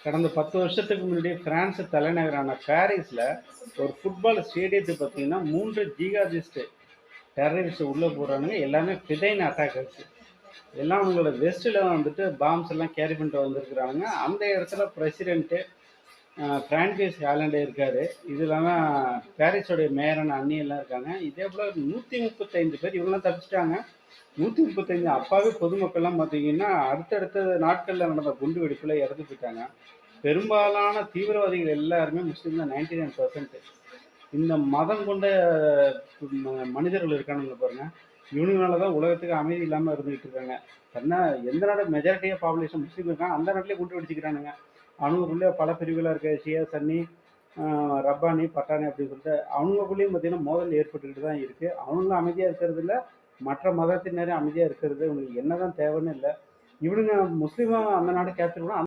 கடந்த 10 வருஷத்துக்கு முன்னாடி பிரான்ஸ் தலைநகரான பாரிஸ்ல ஒரு ஃபுட்பால் ஸ்டேடியத்தை பார்த்தீங்கன்னா 3 ஜிகாதிஸ்ட் டெரரிஸ்ட் உள்ள போறானுங்க. எல்லாமே ஃபிதைன் அட்டாக்கர்ஸ். எல்லாம் அவங்களோட வெஸ்ட்ல வந்துட்டு பாம்ஸ் எல்லாம் கேரி பண்ணிட்டு வந்திருக்கிறாங்க. அந்த இடத்துல பிரசிடென்ட் பிரான்சிஸ் ஹாலண்டே இருக்காரு. இது இல்லாம பாரிஸோடைய மேயரான அண்ணி எல்லாம் இருக்காங்க. இதே போல 135 பேர் இவங்கெல்லாம் தப்பிச்சிட்டாங்க. 135 அப்பாவே பொதுமக்கள்லாம் பார்த்தீங்கன்னா அடுத்தடுத்த நாட்கள்ல நடந்த குண்டு வெடிப்புல இறந்து போயிட்டாங்க. பெரும்பாலான தீவிரவாதிகள் எல்லாருமே முஸ்லீம் தான். 99%. இந்த மதம் கொண்ட மனிதர்கள் இருக்கானுங்க பாருங்க. இவனுங்களால தான் உலகத்துக்கு அமைதி இல்லாம இருந்துகிட்டு இருக்காங்க. எந்த நாடு மெஜாரிட்டியா பாப்புலேஷன் முஸ்லீம் இருக்காங்க அந்த நாட்டிலே குண்டு வெடிச்சுக்கிறானுங்க. அவனுக்குள்ளே பல பிரிவுகளா இருக்கு. ஷியா, சன்னி, ரப்பானி, பட்டாணி அப்படின்னு சொல்லிட்டு அவங்களுக்குள்ளேயும் பார்த்தீங்கன்னா மோதல் ஏற்பட்டுக்கிட்டு தான் இருக்கு. அவங்களும் அமைதியா இருக்கிறது இல்ல. மற்ற மதத்தினரும் அமைதியா இருக்கிறது இவங்களுக்கு என்னதான் தேவைன்னு இல்லை. இவனுங்க முஸ்லீமா அந்த நாடு கேப்சர் பண்ணா